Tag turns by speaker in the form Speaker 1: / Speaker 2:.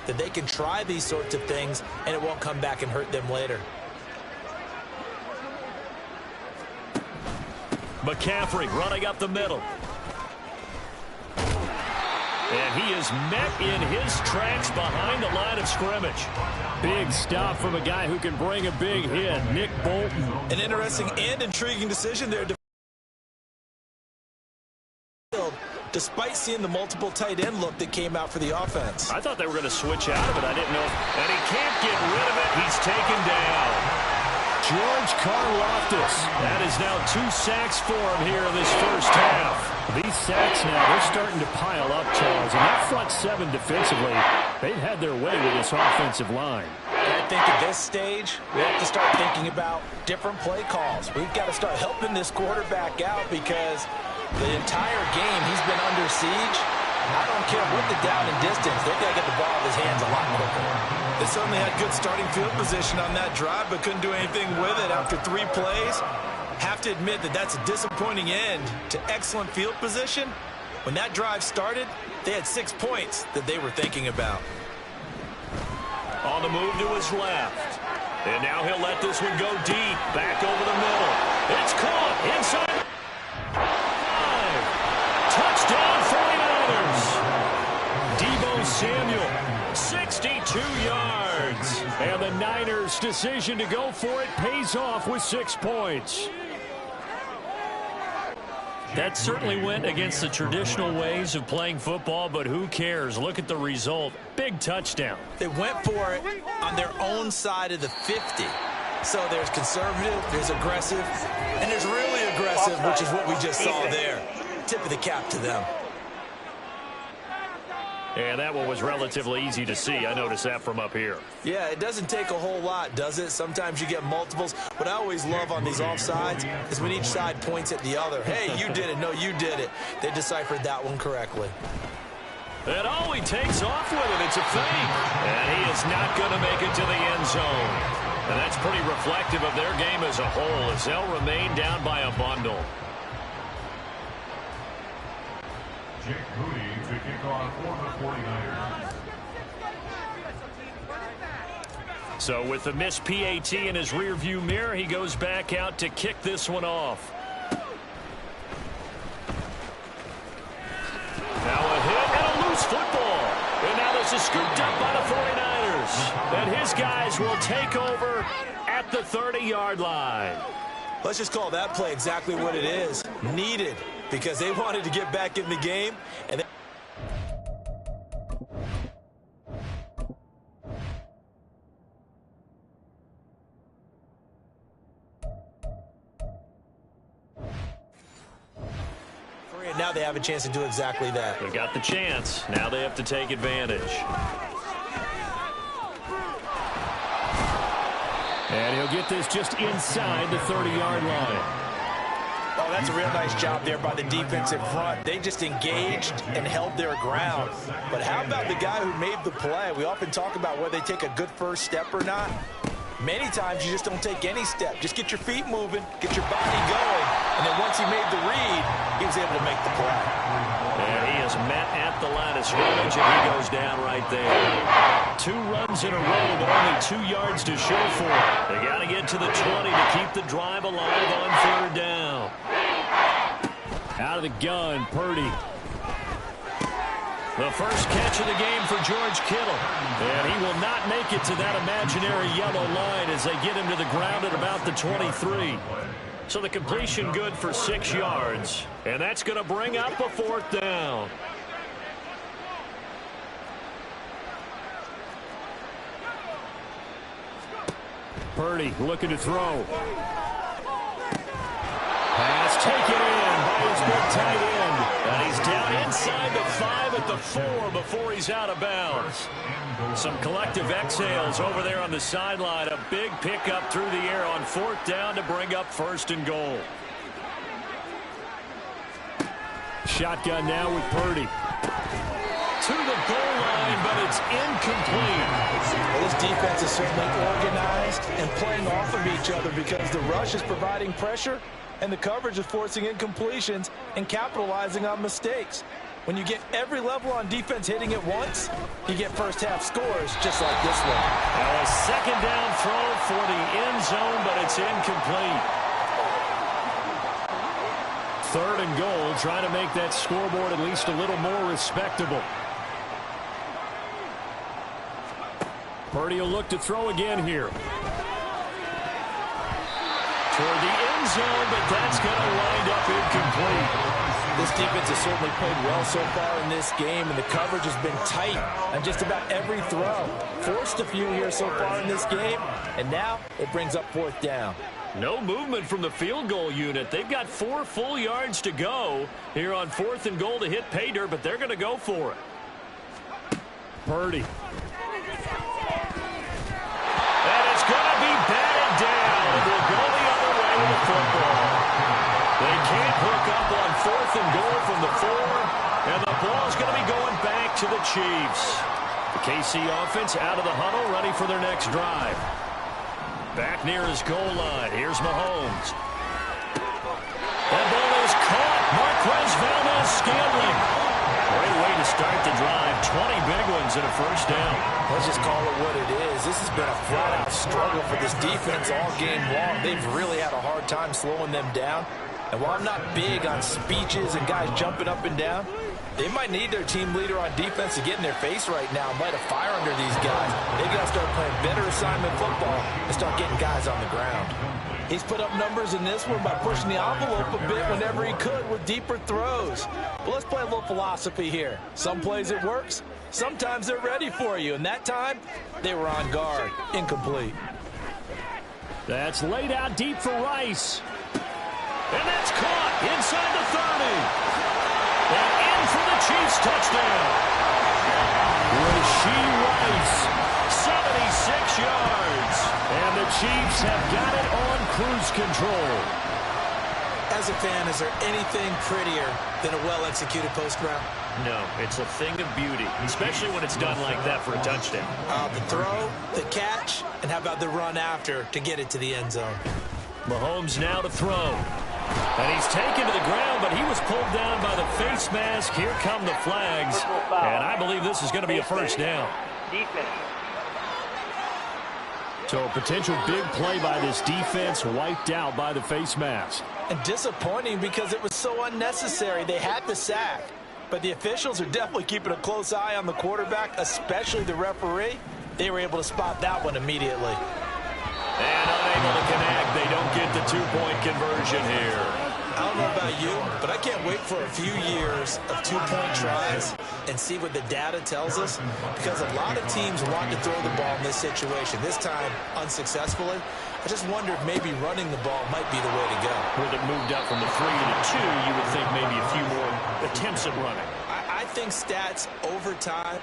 Speaker 1: that they can try these sorts of things and it won't come back and hurt them later.
Speaker 2: McCaffrey running up the middle. And he is met in his tracks behind the line of scrimmage. Big stop from a guy who can bring a big hit, Nick Bolton.
Speaker 1: An interesting and intriguing decision there. Despite seeing the multiple tight end look that came out for the offense.
Speaker 2: I thought they were going to switch out of it. I didn't know. And he can't get rid of it. He's taken down. George Karlaftis. That is now 2 sacks for him here in this first half. These sacks now, they're starting to pile up, Charles. And that front seven defensively, they've had their way with this offensive line.
Speaker 1: And I think at this stage, we have to start thinking about different play calls. We've got to start helping this quarterback out because the entire game he's been under siege. I don't care what the down and distance. They've got to get the ball in his hands a lot quicker.
Speaker 3: They certainly had good starting field position on that drive, but couldn't do anything with it after 3 plays. Have to admit that that's a disappointing end to excellent field position. When that drive started, they had 6 points that they were thinking about.
Speaker 2: On the move to his left. And now he'll let this one go deep. Back over the middle. It's caught inside. 5. Touchdown 49ers. Deebo Samuel. 62 yards. And the Niners' decision to go for it pays off with 6 points. That certainly went against the traditional ways of playing football, but who cares? Look at the result. Big touchdown.
Speaker 1: They went for it on their own side of the 50. So there's conservative, there's aggressive, and there's really aggressive, which is what we just saw there. Tip of the cap to them.
Speaker 2: And that one was relatively easy to see. I noticed that from up here.
Speaker 1: Yeah, it doesn't take a whole lot, does it? Sometimes you get multiples. What I always love on these offsides is when each side points at the other. Hey, you did it. No, you did it. They deciphered that one correctly.
Speaker 2: And oh, he takes off with it. It's a fake. And he is not going to make it to the end zone. And that's pretty reflective of their game as a whole as they'll remain down by a bundle.
Speaker 4: Hpoi to kick off for the 49ers.
Speaker 2: So with the missed PAT in his rearview mirror, he goes back out to kick this one off. Now a hit and a loose football. And now this is scooped up by the 49ers. And his guys will take over at the 30-yard line.
Speaker 1: Let's just call that play exactly what it is. Needed. Because they wanted to get back in the game. And now they have a chance to do exactly that.
Speaker 2: They've got the chance. Now they have to take advantage. And he'll get this just inside the 30-yard line.
Speaker 1: Oh, that's a real nice job there by the defensive front. They just engaged and held their ground. But how about the guy who made the play? We often talk about whether they take a good first step or not. Many times you just don't take any step. Just get your feet moving, get your body going, and then once he made the read, he was able to make the play.
Speaker 2: And he is met at the line of scrimmage, and he goes down right there. 2 runs in a row, but only 2 yards to show for it. They got to get to the 20 to keep the drive alive on 3rd down. Out of the gun, Purdy. The first catch of the game for George Kittle. And he will not make it to that imaginary yellow line as they get him to the ground at about the 23. So the completion good for 6 yards. And that's going to bring up a 4th down. Purdy looking to throw. Pass taken in by his big tight end. And he's down inside the 5 at the 4 before he's out of bounds. Some collective exhales over there on the sideline. A big pickup through the air on 4th down to bring up 1st and goal. Shotgun now with Purdy. To the goal line, but it's incomplete.
Speaker 1: Well, this defense is certainly organized and playing off of each other because the rush is providing pressure and the coverage is forcing incompletions and capitalizing on mistakes. When you get every level on defense hitting at once, you get first half scores just like this one.
Speaker 2: Now a second down throw for the end zone, but it's incomplete. 3rd and goal, trying to make that scoreboard at least a little more respectable. Purdy will look to throw again here. Toward the end zone, but that's going to wind up incomplete.
Speaker 1: This defense has certainly played well so far in this game, and the coverage has been tight on just about every throw. Forced a few here so far in this game, and now it brings up 4th down.
Speaker 2: No movement from the field goal unit. They've got 4 full yards to go here on 4th and goal to hit pay dirt, but they're going to go for it. Purdy. And it's going to be batted down. We'll go the other way with the football. They can't hook up on 4th and goal from the 4, and the ball's going to be going back to the Chiefs. The KC offense out of the huddle, ready for their next drive. Back near his goal line. Here's Mahomes. That ball is caught. Marquez Valdes-Scantling. Great way to start the drive. 20 big ones and a first down.
Speaker 1: Let's just call it what it is. This has been a flat-out struggle for this defense all game long. They've really had a hard time slowing them down. And while I'm not big on speeches and guys jumping up and down, they might need their team leader on defense to get in their face right now and light a fire under these guys. They've got to start playing better assignment football and start getting guys on the ground. He's put up numbers in this one by pushing the envelope a bit whenever he could with deeper throws. But let's play a little philosophy here. Some plays it works. Sometimes they're ready for you. And that time, they were on guard. Incomplete.
Speaker 2: That's laid out deep for Rice. And that's caught inside the 30. And in for the Chiefs touchdown. Rashee Rice, 76 yards. And the Chiefs have got it on cruise control.
Speaker 1: As a fan, is there anything prettier than a well-executed post route?
Speaker 2: No, it's a thing of beauty, especially when it's done like that for a touchdown.
Speaker 1: The throw, the catch, and how about the run after to get it to the end zone?
Speaker 2: Mahomes now to throw. And he's taken to the ground, but he was pulled down by the face mask. Here come the flags. And I believe this is going to be a first down. So a potential big play by this defense wiped out by the face mask.
Speaker 1: And disappointing because it was so unnecessary. They had the sack. But the officials are definitely keeping a close eye on the quarterback, especially the referee. They were able to spot that one immediately.
Speaker 2: And unable to connect. They don't get the two-point conversion here.
Speaker 1: I don't know about you, but I can't wait for a few years of two-point tries and see what the data tells us, because a lot of teams want to throw the ball in this situation. This time, unsuccessfully. I just wonder if maybe running the ball might be the way to go.
Speaker 2: With it moved up from the 3 to the 2, you would think maybe a few more attempts at running.
Speaker 1: I think stats over time